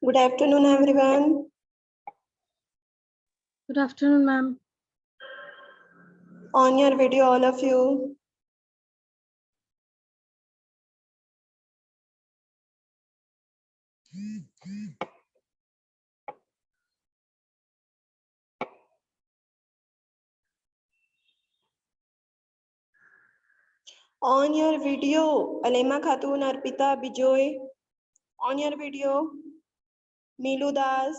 Good afternoon, everyone. Good afternoon, ma'am. On your video, all of you. On your video, Alema Khatun, Arpita, Bijoy. On your video, Meelu Das,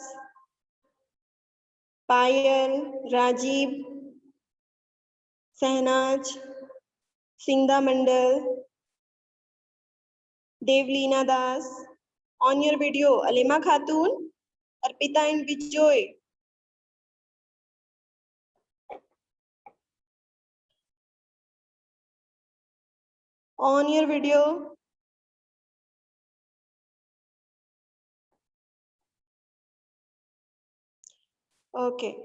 Payal, Rajiv, Sahnaj, Singda Mandal, Devleena Das. On your video, Alema Khatun, Arpita and Bijoy. On your video, okay.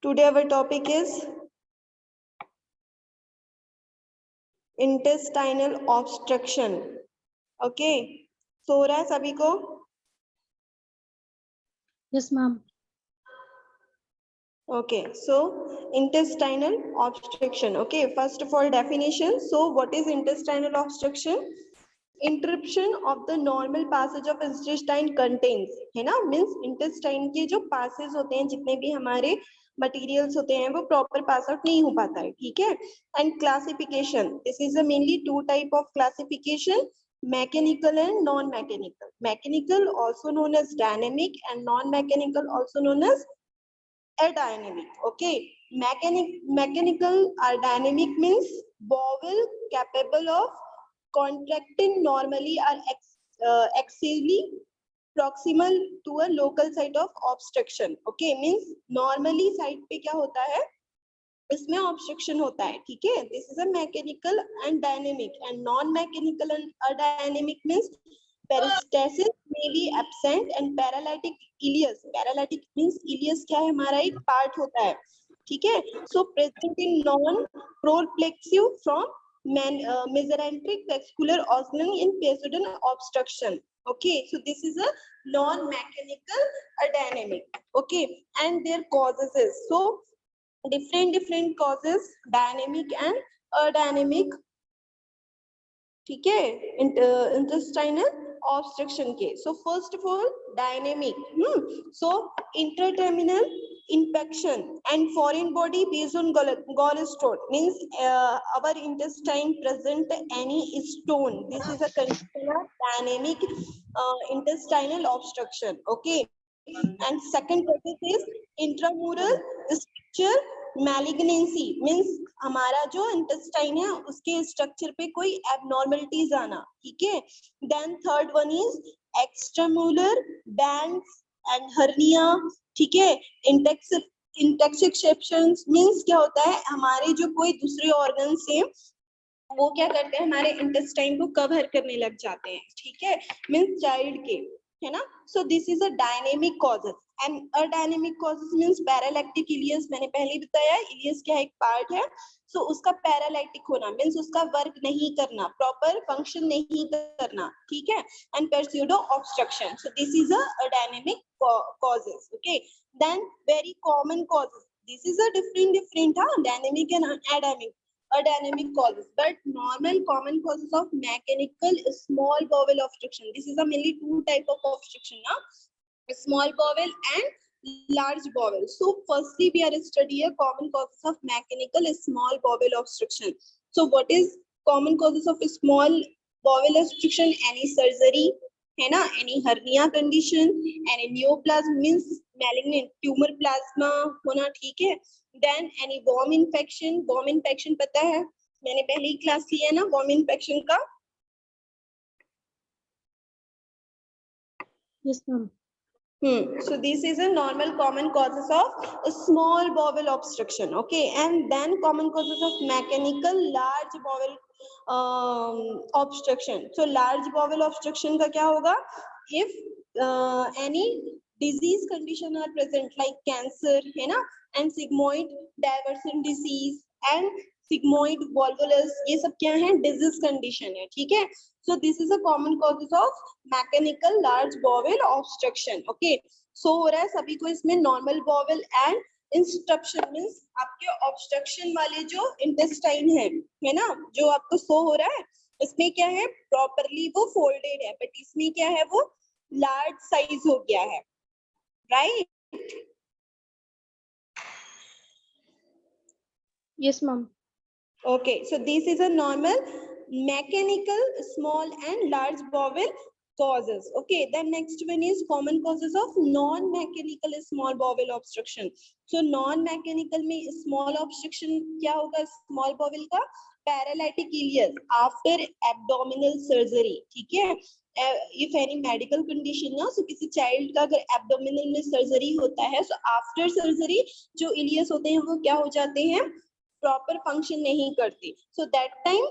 Today our topic is intestinal obstruction. Okay, सो रहा है सभी को? Yes, ma'am. Okay, so intestinal obstruction. Okay, first of all definition. So what is intestinal obstruction? Interruption of the normal passage of intestine contains, है ना, means intestine के जो passes होते हैं, जितने भी हमारे materials होते हैं, वो proper pass out नहीं हो पाता है, ठीक है? And classification, this is a mainly two type of classification, mechanical and non-mechanical. Mechanical also known as dynamic and non-mechanical also known as adynamic. Okay, mechanical or dynamic means bowel capable of contracting normally or axially proximal to a local site of obstruction. Okay, means normally site पे क्या होता है, इसमें obstruction होता है, ठीक है? This is a mechanical and dynamic, and non-mechanical and adynamic means peristalsis may be absent and paralytic ileus. Paralytic means ileus क्या है, हमारा एक part होता है, ठीक है? So present in non-proplexive from mesenteric vascular opening in pseudo obstruction. Okay, so this is a non-mechanical adynamic. Okay, and their causes is so different causes, dynamic and adynamic, ठीक है, intestinal obstruction के. So first of all dynamic, so interterminal infection and foreign body based on gallstone means our intestine present any stone, this is a condition of dynamic intestinal obstruction. Okay, and second cause is intramural structure malignancy means हमारा जो intestine है उसके structure पे कोई abnormalities आना, ठीक है? Then third one is extramural bands and hernia, ठीक है? Intoxications means क्या होता है, हमारे जो कोई दूसरे organ से वो क्या करते हैं, हमारे intestine को कवर करने लग जाते हैं, ठीक है? Means child के, है ना? So this is a dynamic causes and adynamic causes means paralytic ileus. मैंने पहले ही बताया ileus क्या एक part है, so उसका paralytic होना means उसका work नहीं करना, proper function नहीं करना, ठीक है? And pseudo obstruction, so this is a adynamic causes. Okay, then very common causes, this is a different dynamic and adynamic causes, but normal common causes of mechanical small bowel obstruction. This is a mainly two type of obstruction now, small bowel and large bowel. So firstly we are studying common causes of mechanical small bowel obstruction. So what is common causes of small bowel obstruction? Any surgery, है ना, any hernia condition, any neoplasm means malignant tumor plasma होना, ठीक है? Then any worm infection पता है, मैंने पहले ही class लिया है ना worm infection का. Yes, ma'am. So this is a normal common causes of a small bowel obstruction. Okay, and then common causes of mechanical large bowel obstruction. So large bowel obstruction का क्या होगा? If any disease condition are present like cancer, है ना, and sigmoid divergent disease and sigmoid volvulus, ये सब क्या है, disease condition है, ठीक है. So this is a common causes of mechanical large bowel obstruction. Okay, so हो रहा है सभी को इसमें normal bowel and instruction means आपके ऑब्स्ट्रक्शन वाले जो इंटेस्टाइन है ना, जो आपको शो हो रहा है, इसमें क्या है, प्रॉपरली वो फोल्डेड है, बट इसमें क्या है, वो लार्ज साइज हो गया है, right. Yes, ma'am. Okay, so this is a normal mechanical small and large bowel causes. Okay, then next one is common causes of non-mechanical small bowel obstruction. So non-mechanical में small obstruction क्या होगा, small bowel का, paralytic ileus after abdominal surgery, ठीक है. If any medical condition ना, so किसी child का अगर abdominal में surgery होता है, so after surgery जो ileus होते हैं वो क्या हो जाते हैं, प्रॉपर फंक्शन नहीं करती. So that time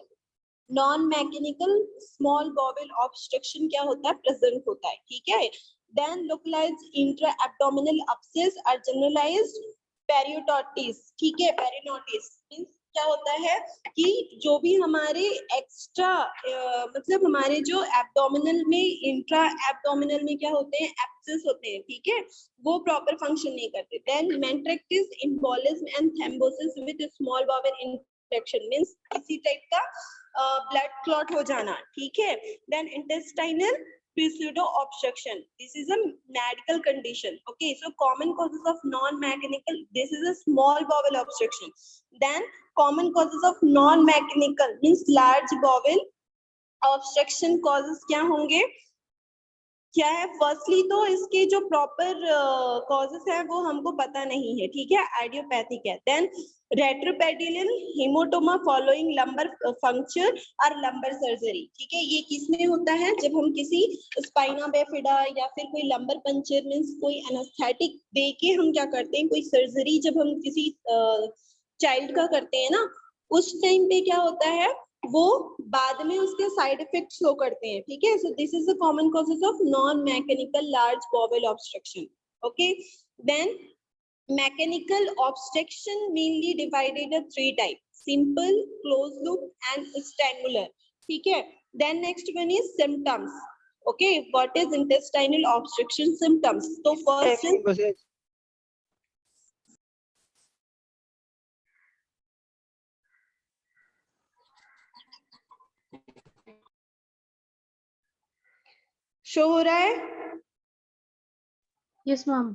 non mechanical small bowel obstruction क्या होता है, प्रेजेंट होता है, ठीक है. Then localized intra abdominal abscess or generalized peritonitis, ठीक है. पेरियोटिस मींस क्या होता है कि जो भी हमारे एक्स्ट्रा मतलब हमारे जो एब्डोमिनल में इंट्रा एब्डोमिनल में क्या होते हैं, एब्सेस होते हैं, ठीक है, वो प्रॉपर फंक्शन नहीं करते. देन मेंट्रेक्टिस, embolism and thrombosis with small bowel infection means इसी टाइप का ब्लड क्लॉट हो जाना, ठीक है. Then intestinal pseudo obstruction, this is a medical condition. Okay, so common causes of non mechanical, this is a small bowel obstruction. Then common causes of non mechanical means large bowel obstruction causes क्या होंगे, क्या है, firstly तो इसके जो proper causes है वो हमको पता नहीं है, ठीक है, आइडियोपैथिक है. देन रेट्रोपेडियल हेमोटोमा फॉलोइंग लंबर फंक्चर और लंबर सर्जरी, ठीक है. ये किसमें होता है, जब हम किसी स्पाइना बिफिडा या फिर कोई लंबर पंचर मींस कोई एनेस्थेटिक दे के हम क्या करते हैं, कोई सर्जरी जब हम किसी चाइल्ड का करते हैं ना, उस टाइम पे क्या होता है, वो बाद में उसके साइड इफेक्ट शो करते हैं, ठीक है. So this is the common causes of non mechanical large bowel obstruction. Okay, then mechanical obstruction mainly divided in 3 type, simple, closed loop and strangulated, ठीक है. Then next one is symptoms. Okay, what is intestinal obstruction symptoms. तो first show हो रहा है. Yes, ma'am.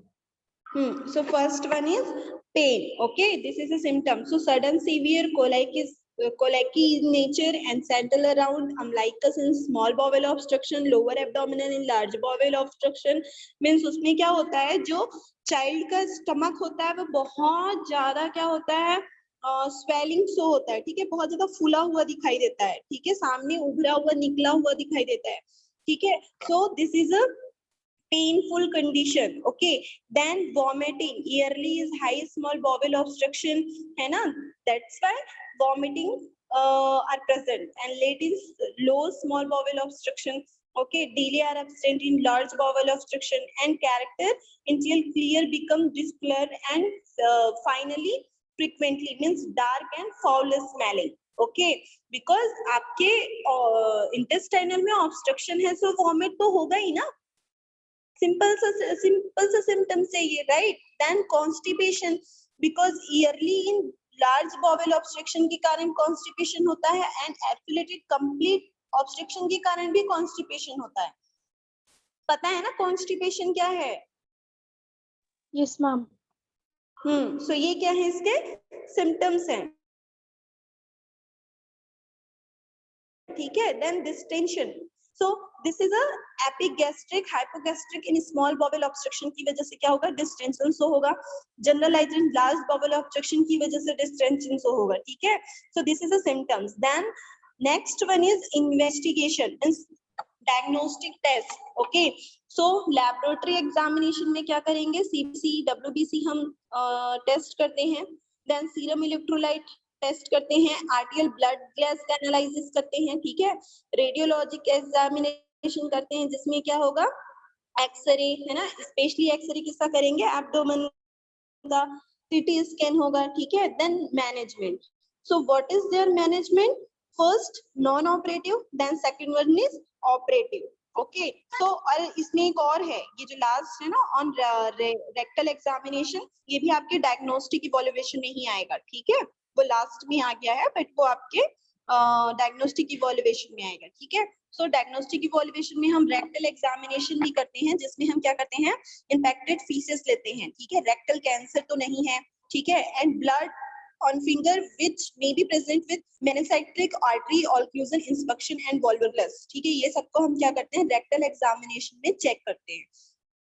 So first one is pain. Okay, this is a symptom. So sudden severe colicky in nature and settle around umbilicus in small bowel obstruction, lower abdominal in large bowel obstruction. Means उसमें क्या होता है, जो child का stomach होता है वो बहुत ज्यादा क्या होता है, स्वेलिंग शो होता है, ठीक है, बहुत ज्यादा फूला हुआ दिखाई देता है, ठीक है, सामने उभरा हुआ निकला हुआ दिखाई देता है, ठीक है. So this is a painful condition. Okay, then vomiting yearly is high small bowel obstruction, है ना, that's why vomiting are present. And late is low small bowel obstruction. Okay, delay or absent in large bowel obstruction and character until clear become discolored and finally frequently means dark and foul smelling. Okay, because आपके intestinal में obstruction है, so vomit तो होगा ही ना, simple सा symptom से ये, right. Then constipation, because early in large bowel obstruction के कारण कॉन्स्टिपेशन होता है एंड एफिलेटेड कंप्लीट ऑब्स्ट्रक्शन के कारण भी कॉन्स्टिपेशन होता है. पता है ना कॉन्स्टिपेशन क्या है? Yes, ma'am. सो ये क्या है, इसके सिम्टम्स हैं, ठीक है. Then distension, so this is a epigastric hypogastric in small bowel obstruction की वजह से क्या होगा, distension so होगा. generalized in large bowel obstruction की वजह से distension so होगा, ठीक है. so this is the symptoms. then next one is investigation means diagnostic test. okay, so laboratory examination में क्या करेंगे, CBC WBC हम टेस्ट करते हैं. then serum electrolyte टेस्ट करते हैं, आर्टियल ब्लड गैस का एनालिसिस करते हैं, ठीक है. रेडियोलॉजिक एग्जामिनेशन करते हैं जिसमें क्या होगा, एक्सरे है ना, स्पेशली एक्सरे किसका करेंगे, एब्डोमेन का, सीटी स्कैन होगा, ठीक है। Then management, so what is their management, first non operative, then second one is operative, okay. So और इसमें एक और है, ये जो लास्ट है ना ऑन रेक्टल एग्जामिनेशन, ये भी आपके डायग्नोस्टिक इवैल्यूएशन में ही आएगा, ठीक है, वो लास्ट में आ गया है, बट वो आपके डायग्नोस्टिक इवैल्यूएशन में आएगा, ठीक है। सो डायग्नोस्टिक इवैल्यूएशन में हम रेक्टल एग्जामिनेशन भी करते हैं, जिसमें हम क्या करते हैं, इंफेक्टेड फीसेस लेते हैं, ठीक है, रेक्टल कैंसर तो नहीं है, ठीक है, and blood on finger which may be present with meningitic artery occlusion inspection and volvulus, ठीक है, ये सबको हम क्या करते हैं, रेक्टल एग्जामिनेशन में चेक करते हैं।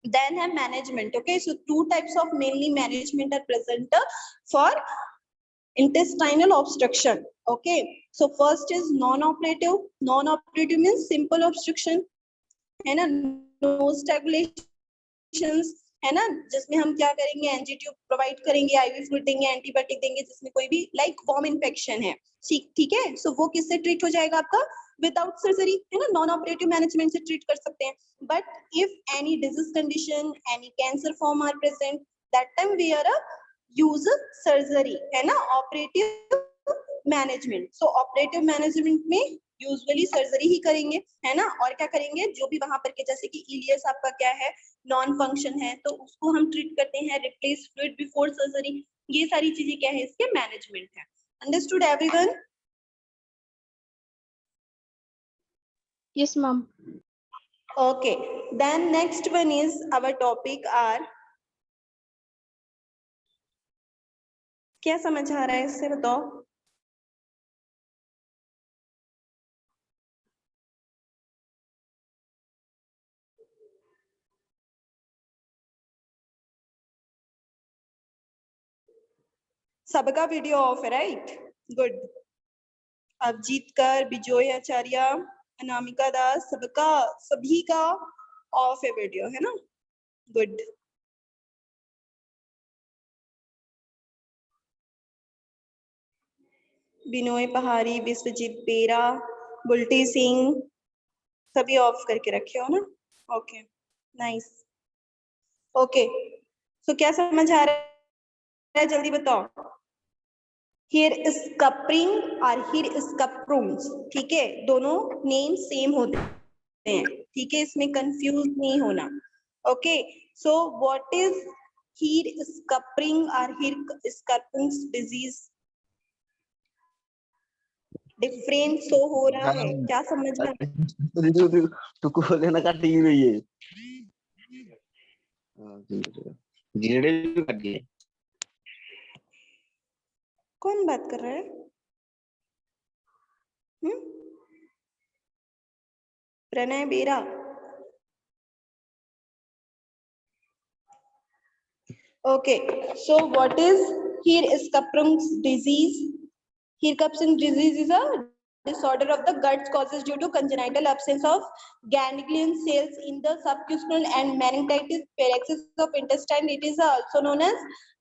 then है management, okay, so two types of mainly management are present for intestinal obstruction, okay, so first is non-operative, non-operative means simple obstruction, है ना, no strangulations, है ना, जिसमें हम क्या करेंगे, एनजी ट्यूब प्रोवाइड करेंगे, आईवी फ्लूइड देंगे, एंटीबायोटिक देंगे, जिसमें कोई भी लाइक वॉर्म इन्फेक्शन है, ठीक है, सो वो किससे ट्रीट हो जाएगा आपका, विदाउट सर्जरी, है ना, नॉन ऑपरेटिव मैनेजमेंट से ट्रीट कर सकते हैं। But if any disease condition, any cancer form are present, that time we are use surgery, है ना, operative management. So operative management में यूजुअली सर्जरी ही करेंगे, है ना, और क्या करेंगे, जो भी वहां पर के जैसे कि इलियस आपका क्या है, नॉन फंक्शन है, तो उसको हम ट्रीट करते हैं, रिप्लेस फ्लूइड बिफोर सर्जरी, ये सारी चीजें क्या है, इसके मैनेजमेंट है। Understood everyone? Yes, ma'am. Okay, then next one is our topic are, क्या समझ आ रहा है इससे बताओ? सबका वीडियो ऑफ है, राइट? गुड। अवजीत कर, बिजोय आचार्य, अनामिका दास, सबका, सभी का ऑफ है वीडियो, है ना? गुड। बिनोय पहाड़ी, विश्वजीत बेरा, बुल्टी सिंह, सभी ऑफ करके रखे हो ना? Okay, nice. ओके, सो क्या समझ आ रहा है, जल्दी बताओ। हियर इज कपरिंग और हियर इज कपरूम्स, ठीक है, दोनों नेम सेम होते हैं, ठीक है, इसमें कंफ्यूज नहीं होना। Okay, so what is here is कपरिंग और हियर इज कपरूम्स डिजीज, डिफरेंस शो हो रहा है, क्या समझ में? तू को लेना काट ही रही है, गिरडे भी काट दिए। कौन बात कर रहा है? प्रणय बेरा। Okay, so what is here is Kaplan's disease? Here Kaplan's disease is a disorder of the guts causes due to congenital absence of ganglion cells in the subcutaneous and meningitis paralysis of intestine. It is also known as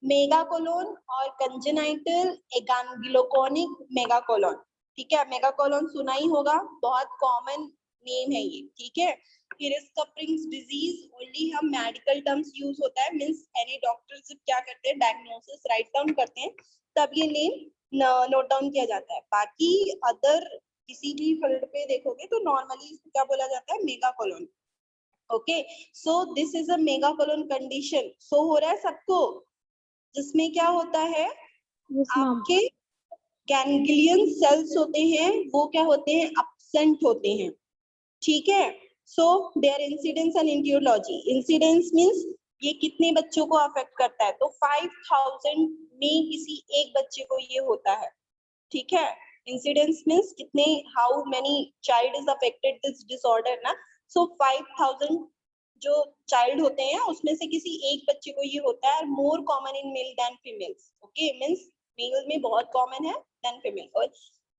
megacolon or congenital ganglionic megacolon. ठीक है, megacolon सुना ही होगा, बहुत common name है ये, ठीक है। Here is Kaplan's disease only हम मेडिकल टर्म्स यूज होता है, मींस एनी डॉक्टर्स जब क्या करते हैं, डायग्नोसिस राइट डाउन करते हैं, तब ये नेम नोट डाउन किया जाता है। बाकी अदर किसी भी फील्ड पे देखोगे तो नॉर्मली क्या बोला जाता है, megacolon. Okay, so this is a megacolon condition, so हो रहा है सबको, जिसमें क्या होता है, Yes, ma'am. आपके गैंग्लियन सेल्स होते हैं, वो क्या होते हैं, एब्सेंट होते हैं, ठीक है। So there incidence and etiology, incidence means ये कितने बच्चों को अफेक्ट करता है, तो 5000 में किसी एक बच्चे को ये होता है, ठीक है। इंसिडेंस मींस कितने, how many child is affected this disorder ना, सो 5000 जो चाइल्ड होते हैं उसमें से किसी एक बच्चे को ये होता है, more common in male than females, okay, means male में बहुत कॉमन है देन फीमेल। और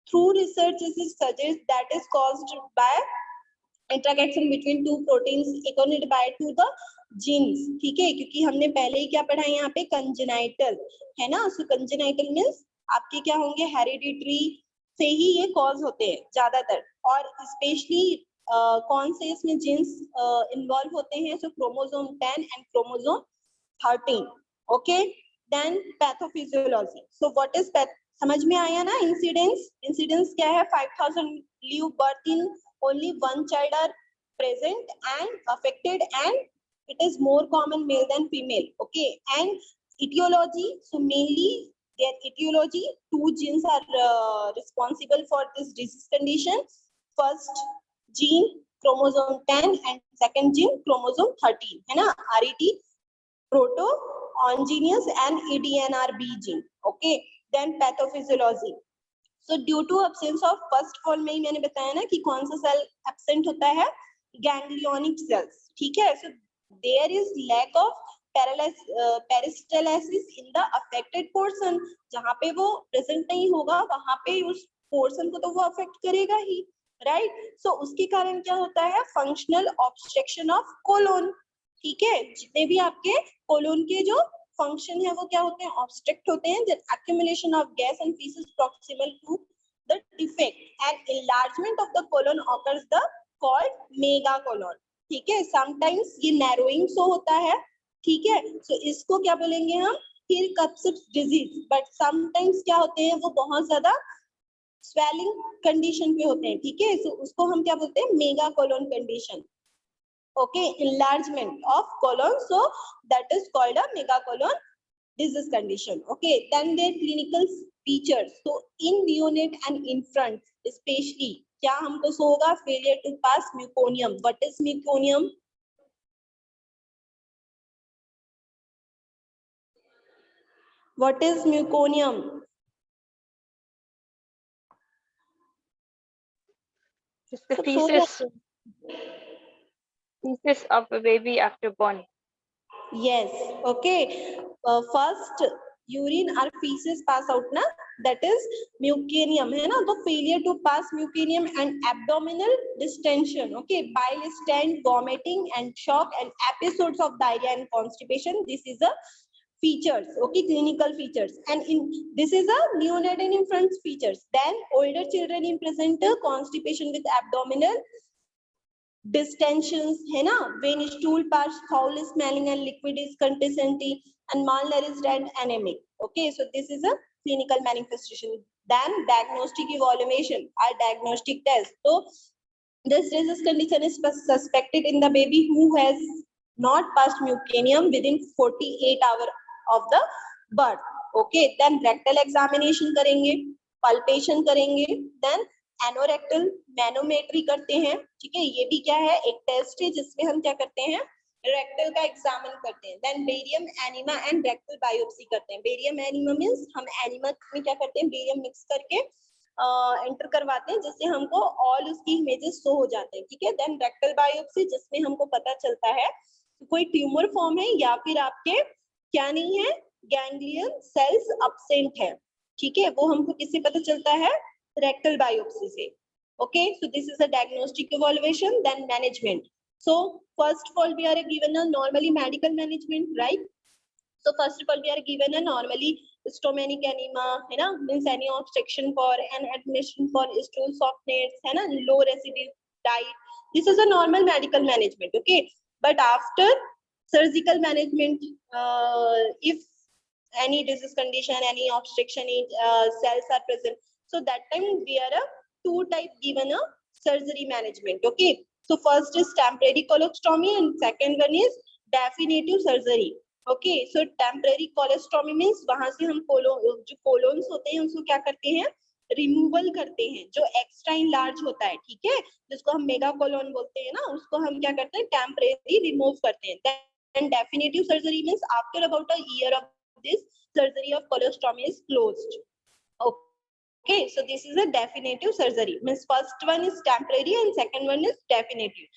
through research it is suggest that is caused by interaction between two proteins इकोनिड बाय टू द जीन्स, ठीक है, क्योंकि हमने पहले ही क्या पढ़ा है यहाँ पे, कंजेनाइटल, है ना, सो कंजेनाइटल मींस आपके क्या होंगे, हेरिडिटरी से ही ये कॉज होते हैं ज्यादातर, और स्पेशली कौन से इसमें जीन्स इन्वॉल्व होते हैं? So chromosome 10 and chromosome 13. Okay, then pathophysiology. So what is समझ में आया ना? इंसिडेंस क्या है? 5000 live birth in only one child are present and affected, and it is more common male than female. Okay, and etiology, so mainly their etiology, two genes are responsible for this disease condition. First gene chromosome 10 and second gene chromosome 13, है ना? RET, proto ongenous and ADNRB gene. Okay, then pathophysiology. So due to absence of, first of all में ही मैंने बताया ना कि कौन सा cell absent होता है? Ganglionic cells. ठीक है, so there is lack of peristalsis in the affected portion. जहां पे वो प्रेजेंट नहीं होगा वहां पे उस पोर्शन को तो वो अफेक्ट करेगा ही, राइट? सो उसके कारण क्या होता है? Functional obstruction of colon. ठीक है, जितने भी आपके कोलोन के जो फंक्शन है वो क्या होते हैं? ऑब्स्ट्रक्ट होते हैं. That accumulation of gas and feces proximal to the defect and enlargement of the colon occurs the called mega colon. ठीक है, समटाइम्स ये नैरोइंग सो होता है. ठीक है, सो इसको क्या बोलेंगे हम? हिरकप्स डिजीज. बट समटाइम्स क्या होते हैं? वो बहुत ज्यादा स्वेलिंग कंडीशन पे होते हैं. ठीक है, सो उसको हम क्या बोलते हैं? Mega colon condition. Okay, enlargement of colon, so that is called a megacolon disease condition. Okay, then their clinical features. So in neonate and infant especially क्या हमको सो होगा? failure to pass meconium. What is meconium? What is meconium? It's the feces of a baby after born. Yes. Okay. First urine or feces pass out na, that is meconium, है ना? तो failure to pass meconium and abdominal distension. Okay, bile stand, vomiting and shock and episodes of diarrhea and constipation. This is a features. Okay, clinical features. And in this is a neonate and infant features. Then older children in present constipation with abdominal distensions, है ना? When stool pass foul smelling and liquid is consistency and malnourished and anemic. Okay, so this is a clinical manifestation. Then diagnostic evaluation or diagnostic test. So this disease condition is suspected in the baby who has not passed meconium within 48 hours of the birth. Okay, then rectal examination करेंगे, palpation करेंगे, then anorectal manometry करते हैं. ठीक है, ये भी क्या है? एक टेस्ट है जिसमें हम क्या करते हैं? रेक्टल का एग्जामिन करते हैं. Then barium enema and rectal biopsy करते हैं. बेरियम एनीमा मींस हम एनीमा में क्या करते हैं? बेरियम मिक्स करके एंटर करवाते हैं जिससे हमको ऑल उसकी इमेजेस शो हो जाते हैं. ठीक है, देन रेक्टल बायोप्सी जिसमें हमको पता चलता है कोई ट्यूमर फॉर्म है या फिर आपके क्या नहीं है? गैंग्लियन सेल्स अब्सेंट है. ठीक है, वो हमको किससे पता चलता है? rectal biopsy से. Okay, so this is a diagnostic evaluation. Then management. So first of all we are given a normally medical management, right? So first of all we are given a normally stomach enema, है ना? Means any obstruction for an admission for stool softness, है ना? Low residue diet. This is a normal medical management. Okay, but after surgical management, if any disease condition, any obstruction cells are present, so that time we are a two type given a surgery management. Okay, so first is temporary colostomy and second one is definitive surgery. Okay, so temporary colostomy means वहां से हम जो कोलोन्स होते हैं उसको क्या करते हैं? रिमूवल करते हैं. जो एक्स्ट्रा इनलार्ज होता है, ठीक है, जिसको हम मेगा कोलोन बोलते हैं ना, उसको हम क्या करते हैं? टेम्परेरी रिमूव करते हैं. Then definitive surgery means after about a year of this surgery of colostomy is closed. Okay, so this is a definitive surgery. Means first one is temporary and second one is definitive.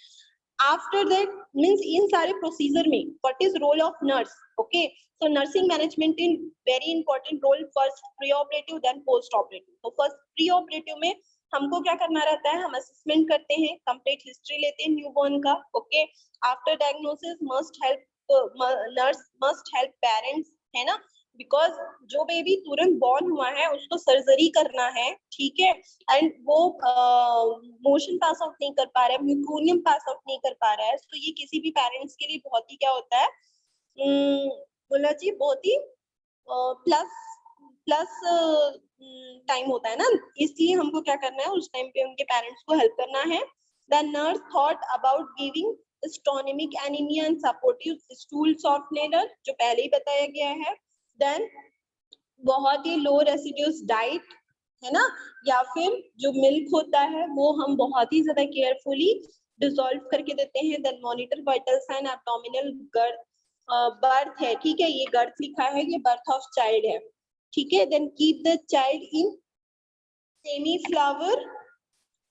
After that means in सारे procedure में what is role of nurse? Okay, so nursing management in very important role. First pre-operative then post-operative. So first pre-operative में हमको क्या करना रहता है? हम assessment करते हैं, complete history लेते हैं newborn का. Okay, after diagnosis must help nurse must help parents, है ना? बिकॉज जो बेबी तुरंत बॉर्न हुआ है उसको सर्जरी करना है, ठीक है, एंड वो मोशन पास आउट नहीं कर पा रहा है, म्यूकोनियम पास आउट नहीं कर पा रहा है, तो ये किसी भी पेरेंट्स के लिए बहुत ही क्या होता है, बोला जी, बहुत ही प्लस प्लस टाइम होता है ना, इसलिए हमको क्या करना है उस टाइम पे उनके पेरेंट्स को हेल्प करना है। The nurse thought about giving स्टोनिमिक anemia and supportive stool softener, जो पहले ही बताया गया है। देन बहुत ही लो रेसिड्यूज डाइट है ना, या फिर जो मिल्क होता है वो हम बहुत ही ज्यादा केयरफुली डिसॉल्व करके देते हैं। Then monitor vital sign abdominal girth है, ठीक है, ये गर्थ लिखा है, ये बर्थ ऑफ चाइल्ड है, ठीक है। Then keep the child in semi Fowler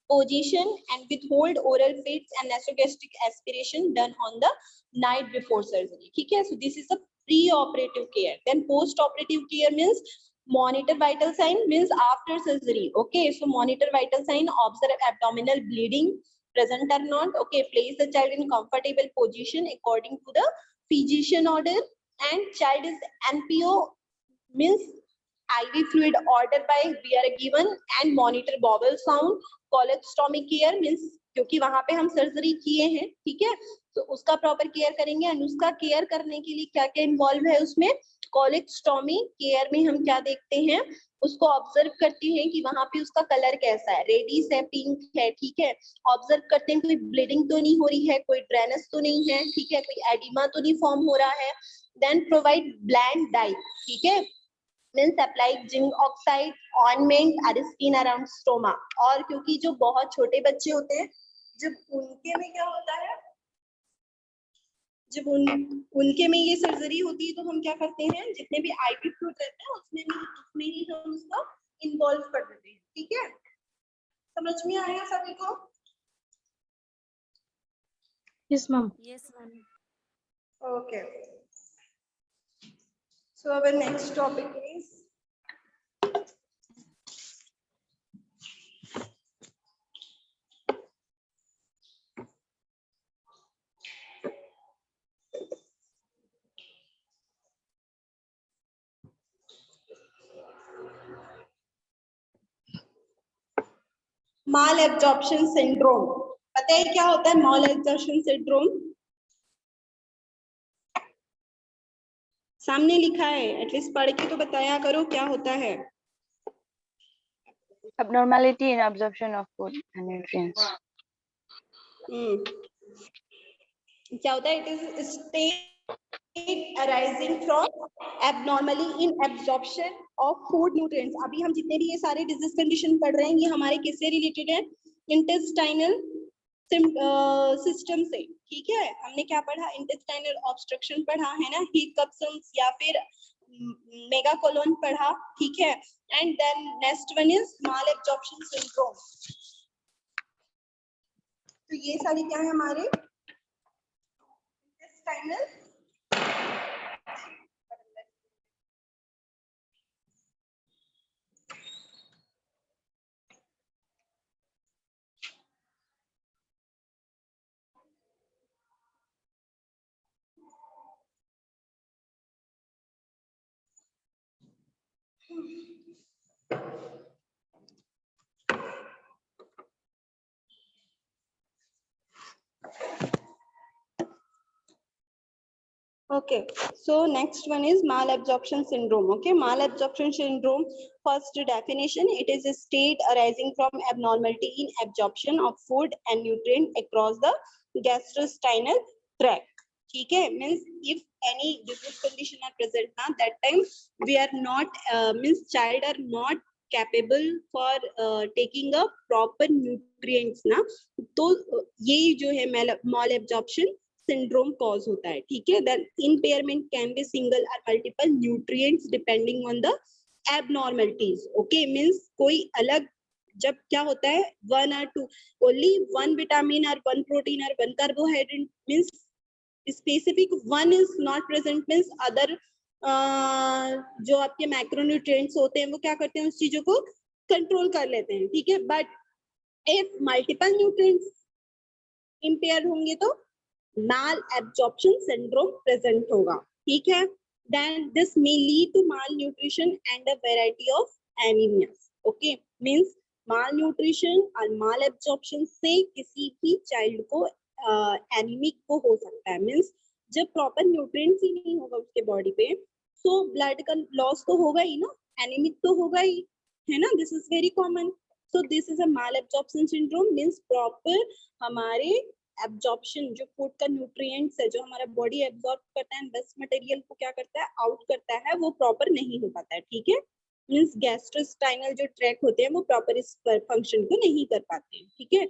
position and withhold oral feeds and nasogastric aspiration done on the night before surgery, ठीक है। So this is the pre-operative care. Then post-operative care means monitor vital sign, means after surgery, okay. So monitor vital sign, observe abdominal bleeding present or not, okay. Place the child in comfortable position according to the physician order, and child is NPO means IV fluid ordered by we are given, and monitor bowel sound. कोलेस्टोमी care means क्योंकि वहां पे हम surgery किए हैं, ठीक है, तो उसका प्रॉपर केयर करेंगे। एंड उसका केयर करने के लिए क्या क्या इन्वॉल्व है उसमें, कोलेस्टोमी केयर में हम क्या देखते हैं, उसको ऑब्जर्व करते हैं कि वहां पे उसका कलर कैसा है, रेडिश है, पिंक है, ठीक है। ऑब्जर्व करते हैं कोई ब्लीडिंग तो नहीं हो रही है, कोई ड्रेनेज तो नहीं है, ठीक है, कोई एडिमा तो नहीं फॉर्म हो रहा है। देन प्रोवाइड ब्लैंड डाइट, ठीक है, means apply zinc oxide ointment at skin around stoma. और क्योंकि जो बहुत छोटे बच्चे होते हैं, जब उनके में क्या होता है, जब उनके में ये सर्जरी होती है तो हम क्या करते हैं, जितने भी आईवी फ्लूइड रहते हैं उसमें ही हम उसको इन्वॉल्व कर देते हैं, ठीक है। समझ में आया सभी को? Yes, ma'am. Yes, ma'am. Okay. So our next topic is mall absorption syndrome. पता है क्या होता है माल एब्जॉर्प्शन सिंड्रोम? सामने लिखा है, एटलीस्ट पढ़ के तो बताया करो क्या होता है। Abnormality in absorption of food and nutrients. क्या होता है? It is state arising from abnormally in absorption of food nutrients. अभी हम जितने भी ये सारे डिजीज कंडीशन पढ़ रहे हैं ये हमारे किससे रिलेटेड है? इंटेस्टाइनल सिस्टम से, ठीक है। हमने क्या पढ़ा? इंटेस्टाइनल ऑब्स्ट्रक्शन पढ़ा है ना, हिकअप्स या फिर मेगाकोलोन पढ़ा, ठीक है। And then next one is malabsorption syndrome. तो ये सारे क्या है हमारे intestinal Okay, so next one is malabsorption syndrome. Okay, malabsorption syndrome, first definition, it is a state arising from abnormality in absorption of food and nutrient across the gastrointestinal tract. ठीक है, means if any disease condition are present na, that time we are not means child are not capable for taking a proper nutrients ना, तो ये जो है malabsorption syndrome cause होता है, ठीक है। Then impairment can be single और multiple nutrients depending on the abnormalities. Okay, means कोई अलग, जब क्या होता है वन और टू, ओनली वन विटामिन और वन प्रोटीन और one carbohydrate, means specific one is not present, means other जो आपके मैक्रोन्यूट्रिएंट्स होते हैं वो क्या करते हैं, उस चीजों को कंट्रोल कर लेते हैं, ठीक है। But if multiple nutrients empire होंगे तो माल एब्जॉर्प्शन सिंड्रोम प्रेजेंट होगा, ठीक है। then this may lead to malnutrition and a variety of anemias. Okay, means malnutrition और malabsorption से किसी भी child को anemic को हो सकता है. Means जब proper nutrients ही नहीं होगा उसके body पे, so blood का loss तो होगा ही ना, anemic तो होगा ही, है ना. This is very common. So this is a malabsorption syndrome, means proper हमारे एब्जॉर्प्शन जो फूड का न्यूट्रिएंट्स है जो हमारा बॉडी एब्जॉर्ब करता है वेस्ट मटेरियल को क्या करता है आउट करता है, वो प्रॉपर नहीं हो पाता है. ठीक है, मींस गैस्ट्रोस्टाइनल जो ट्रैक होते हैं वो प्रॉपर इस फंक्शन को नहीं कर पाते हैं. ठीक है,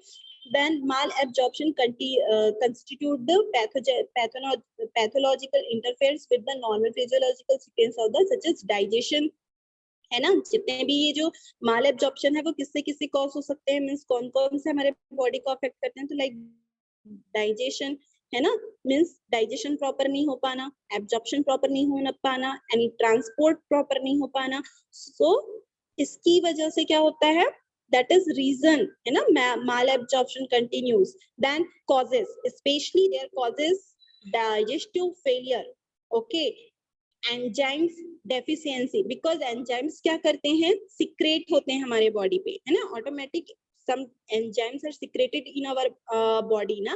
then malabsorption constitute the pathological interferes with the normal physiological sequence of the such as digestion. है ना, जितने भी ये जो माल एब्जॉर्प्शन है वो किससे किससे कॉज हो सकते हैं, मींस कौन कौन से हमारे बॉडी को अफेक्ट करते हैं. तो लाइक डाइजेशन, है ना, मींस डाइजेशन प्रॉपर नहीं हो पाना, एब्जॉर्प्शन प्रॉपर नहीं हो पाना, एनी ट्रांसपोर्ट प्रॉपर नहीं हो पाना. सो इसकी वजह से क्या होता है, that is reason, है ना, malabsorption continues. Then causes, especially their causes digestive failure. Okay, enzymes deficiency, because enzymes क्या करते हैं, secrete होते हैं हमारे बॉडी पे, है ना, automatic some enzymes are secreted in our body na,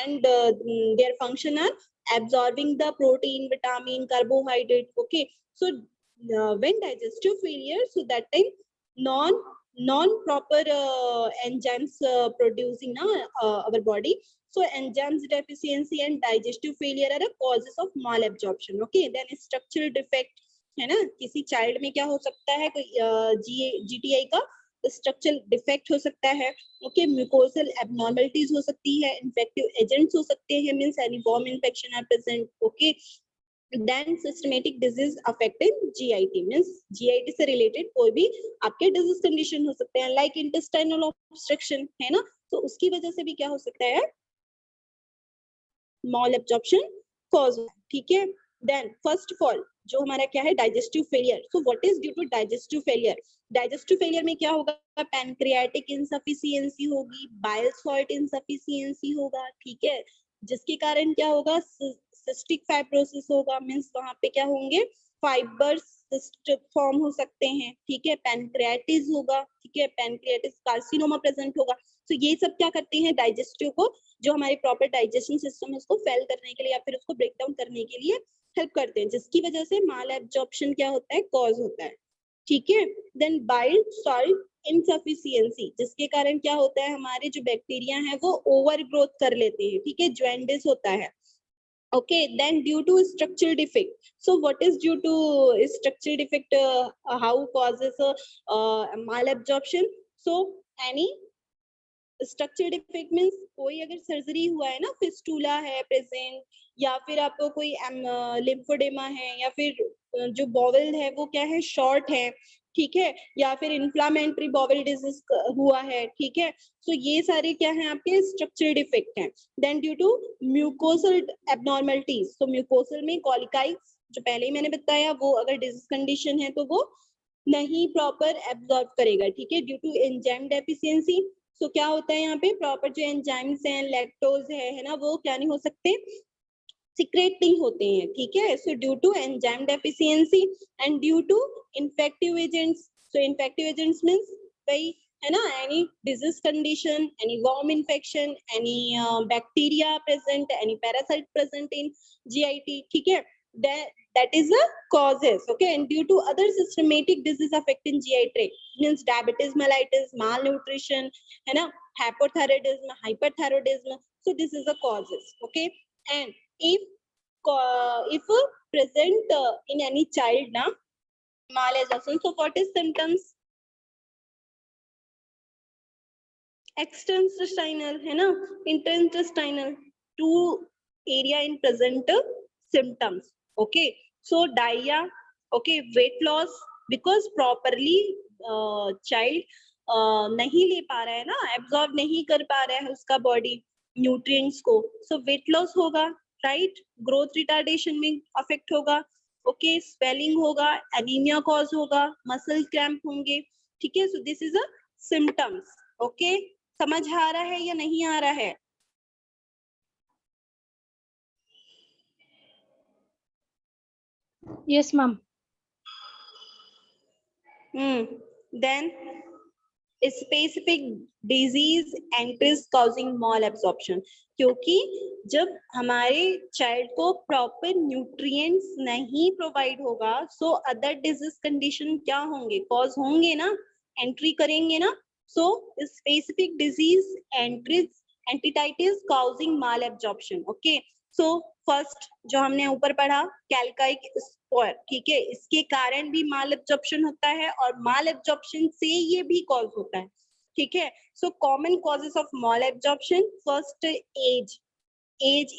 and their function are absorbing the protein, vitamin, carbohydrate. Okay, so when digestive failure, so that time non proper enzymes producing our body, so enzymes deficiency and digestive failure are the causes of malabsorption. Okay, then structural defect, है ना, किसी child में क्या हो सकता है, कोई GTI का स्ट्रक्चरल डिफेक्ट हो सकता है. ओके, म्यूकोसल एबनॉर्मलिटीज हो सकती है, इन्फेक्टिव एजेंट्स हो सकते हैं, means any worm infection are present. Okay, then systemic disease affecting GIT, means GIT से रिलेटेड कोई भी आपके डिजीज कंडीशन हो सकते हैं, लाइक इंटेस्टाइनल ऑब्स्ट्रक्शन, है ना, तो उसकी वजह से भी क्या हो सकता है, माल एब्जॉर्प्शन कॉज. ठीक है, देन फर्स्ट ऑफ ऑल जो हमारा क्या है, digestive failure. So what is due to digestive failure, digestive failure में क्या होगा, पैनक्रियाटिक इनसफिशिएंसी होगी, बाइल सॉल्ट इनसफिशिएंसी होगा. ठीक है, जिसके कारण क्या होगा, सिस्टिक फाइब्रोसिस होगा, मींस वहां पे क्या होंगे, फाइबर्स सिस्ट फॉर्म हो सकते हैं. ठीक है, पैनक्रियाटिस होगा. ठीक है, पैनक्रियाटिस कार्सिनोमा प्रेजेंट होगा. तो ये सब क्या करते हैं, डाइजेस्टिव को, जो हमारे प्रॉपर डाइजेशन सिस्टम है उसको फेल करने के लिए या फिर उसको ब्रेक डाउन करने के लिए हेल्प करते हैं, जिसकी वजह से माल एब्जॉर्प्शन क्या होता है, कॉज होता है. ठीक है, देन बाइल सॉल्ट इनसफिशिएंसी, जिसके कारण क्या होता है, हमारे जो बैक्टीरिया है वो ओवर ग्रोथ कर लेते हैं. ठीक है, जॉन्डिस होता है. Okay, then due to structural defect, so what is due to structural defect, how causes malabsorption. So any structural defect means कोई अगर सर्जरी हुआ है ना, फिस्टूला है प्रेजेंट, या फिर आपको कोई लिम्फोडेमा है, या फिर जो बॉवल है वो क्या है, शॉर्ट है. ठीक है, या फिर इन्फ्लामेटरी बॉवल डिजीज हुआ है. ठीक है, तो ये सारे क्या है आपके स्ट्रक्चरल डिफेक्ट हैं. Then due to mucosal abnormalities, तो म्यूकोसल में कॉलिकाइज जो पहले ही मैंने बताया, वो अगर डिजीज कंडीशन है तो वो नहीं प्रॉपर एब्जॉर्ब करेगा. ठीक है, ड्यू टू एंजाइम डेफिशिएंसी, सो क्या होता है यहाँ पे, प्रॉपर जो एंजाइम्स हैं, लैक्टोज है ना, वो क्या नहीं हो सकते, सीक्रेट नहीं होते हैं. ठीक है, so due to enzyme deficiency and due to infective agents. So infective agents means भाई, है ना, any disease condition, any worm infection, any bacteria present, any parasite present in GIT. ठीक है, that is the causes. Okay, and due to other systematic disease affecting GI tract, means diabetes mellitus, malnutrition, है ना, hypothyroidism, hyperthyroidism. So this is the causes. Okay, and if present in any child na malabsorption, so what is symptoms, extraintestinal, है ना, interintestinal, two area in present symptoms. Okay, so diarrhea. Okay, weight loss, because properly child नहीं ले पा रहा है ना, absorb नहीं कर पा रहा है उसका बॉडी न्यूट्रिएंट्स को, सो वेट लॉस होगा. राइट, ग्रोथ रिटार्डेशन में अफेक्ट होगा. ओके, स्वेलिंग होगा, एनीमिया कॉज होगा, मसल क्रैम्प होंगे. ठीक है, so this is a symptoms. Okay, समझ आ रहा है या नहीं आ रहा है? Yes, ma'am. Then specific disease enters causing malabsorption, क्योंकि जब हमारे चाइल्ड को प्रॉपर न्यूट्रिएंट्स नहीं प्रोवाइड होगा, सो अदर डिजीज कंडीशन क्या होंगे, कॉज होंगे ना, एंट्री करेंगे ना. So specific disease entries enteritis causing malabsorption. Okay, so first जो हमने ऊपर पढ़ा कैल्काइक स्पोर, ठीक है, इसके कारण भी malabsorption होता है और malabsorption से ये भी कॉज होता है, ठीक है. So common causes of malabsorption, first age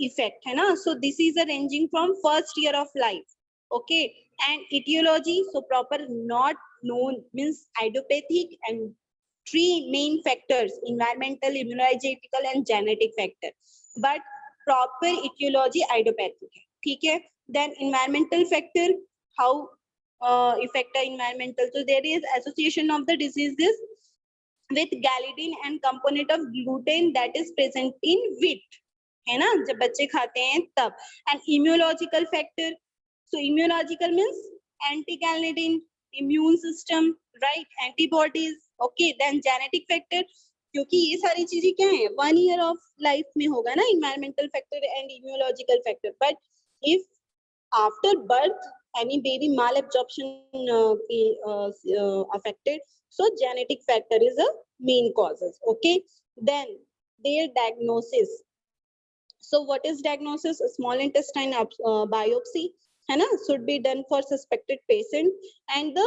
effect है ना, so this is ranging from first year of life. Okay, and etiology, so proper not known means idiopathic, and three main factors: environmental, immunological and genetic factor, but proper etiology idiopathic है, ठीक है. Then environmental factor, how affect the environmental, so there is association of the diseases with gliadin and component of gluten that is present in wheat, है ना, जब बच्चे खाते हैं तब. And immunological factor, so immunological means anti-gliadin, immune system, right, antibodies. Okay, then genetic factor, क्योंकि ये सारी चीजें क्या है, 1 year of life में होगा ना, environmental factor and immunological factor. But if after birth any baby malabsorption affected, so genetic factor is a main causes. Okay, then their diagnosis. So what is diagnosis? A small intestine biopsy है ना, should be done for suspected patient, and the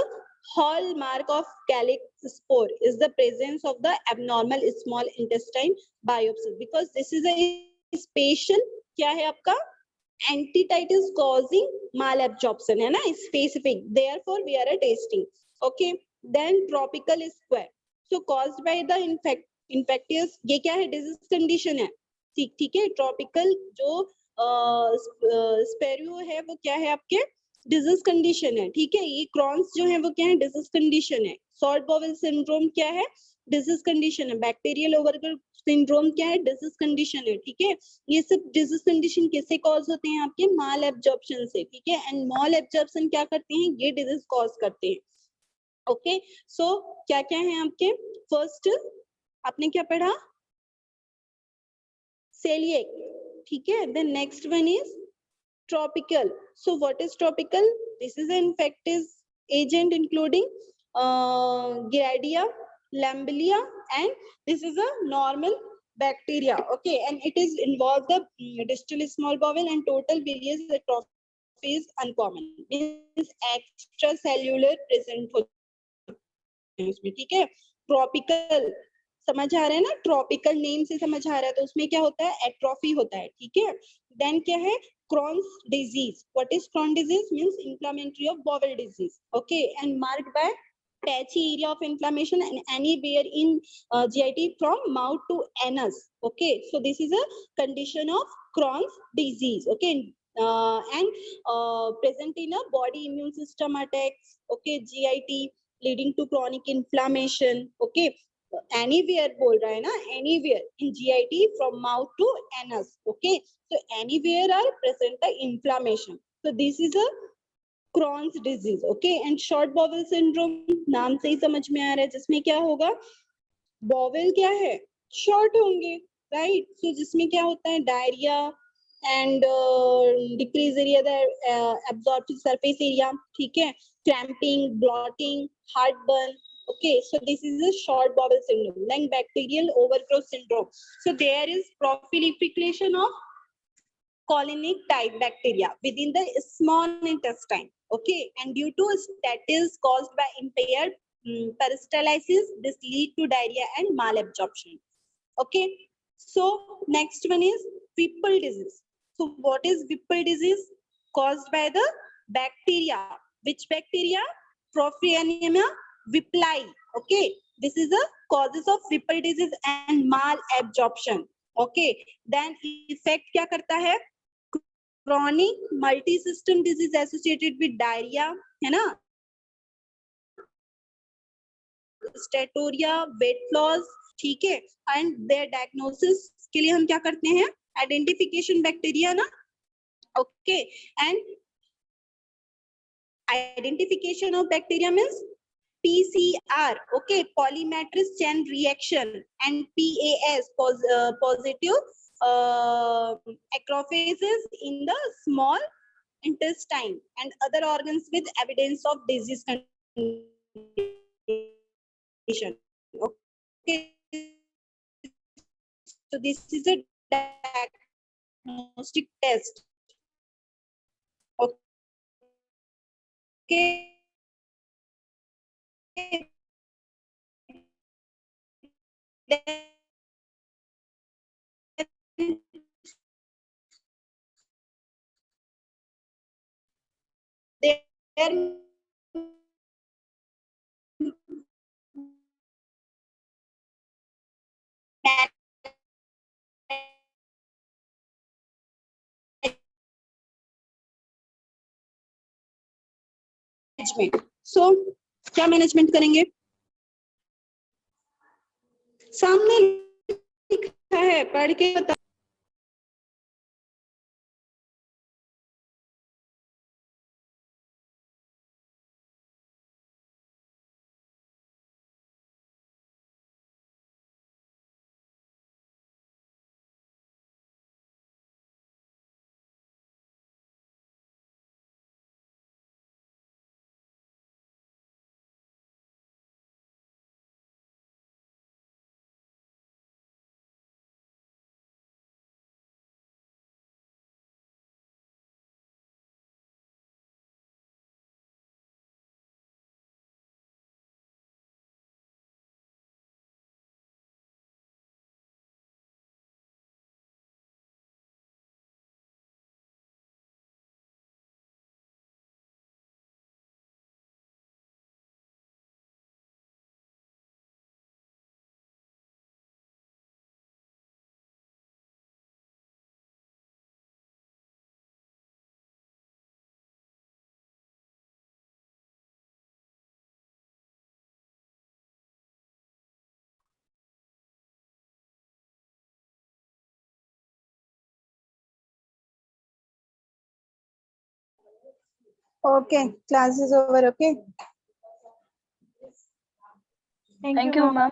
hallmark of calyx spore is the presence of the abnormal small intestine biopsy, because this is a special क्या है आपका एंटीटाइटिस causing malabsorption है ना, specific, therefore we are testing. Okay, then tropical square, so caused by the infectious, ये क्या है, disease condition है, ठीक है. ट्रॉपिकल जो स्पेरियो है वो क्या है आपके डिजीज कंडीशन है, ठीक है. ये क्रॉन्स जो है वो क्या है, डिजीज कंडीशन है. शॉर्ट बाउल सिंड्रोम क्या है, डिजीज कंडीशन है. बैक्टीरियल ओवरग्रोथ सिंड्रोम क्या है, डिजीज कंडीशन है, ठीक है. ये सब डिजीज कंडीशन किससे कॉज होते हैं, आपके माल एब्जॉर्प्शन से, ठीक है. एंड माल एब्जॉर्प्शन क्या करते हैं, ये डिजीज कॉज करते हैं. ओके, सो क्या क्या है आपके, फर्स्ट आपने क्या पढ़ा, celiac, ठीक है. Then next one is tropical. So what is tropical? This is an infectious agent including Giardia, Lambelia, and this is a normal bacteria. Okay, and it is involved the distal small bowel, and total bilious atrophy is uncommon. Means extracellular present होते हैं उसमें, ठीक है. Tropical समझ आ रहा है ना, tropical name से समझ आ रहा है, तो उसमें क्या होता है, एट्रोफी होता है, ठीक है. देन क्या है, Crohn's disease. What is Crohn disease, means inflammatory of bowel disease. Okay, and marked by patchy area of inflammation and anywhere in GIT from mouth to anus. Okay, so this is a condition of Crohn's disease. Okay, and present in a body immune system attacks. Okay, GIT leading to chronic inflammation. Okay, anywhere बोल रहा है ना, anywhere in GIT from mouth to anus. Okay, so anywhere are present the inflammation. So this is a Crohn's disease. Okay, and short bowel syndrome, नाम से ही समझ में आ रहा है, जिसमें क्या होगा, bowel क्या है, short होंगे, right. So जिसमें क्या होता है, diarrhoea and decrease area the absorptive surface area, ठीक है, cramping, bloating, heartburn. Okay, so this is a short bowel syndrome. Then bacterial overgrowth syndrome, so there is proliferation of colonic type bacteria within the small intestine. Okay, and due to status caused by impaired peristalsis, this lead to diarrhea and malabsorption. Okay, so next one is Whipple disease. So what is Whipple disease? Caused by the bacteria. Which bacteria? Propionema whippli. Okay, this is the causes of Whipple disease and malabsorption. Okay, then effect क्या करता है, chronic multi-system disease associated with diarrhea, है ना, स्टेटोरिया, weight loss, ठीक है. And there diagnosis के लिए हम क्या करते हैं, आइडेंटिफिकेशन बैक्टीरिया ना. Okay, and Identification of bacteria means PCR, okay, polymerase chain reaction, and PAS, positive macrophages in the small intestine and other organs with evidence of disease condition. Okay, so this is a diagnostic test. Okay. Their management so क्या management करेंगे सामने लिखा है पढ़ के बता Okay, class is over. Okay. Thank you, ma'am.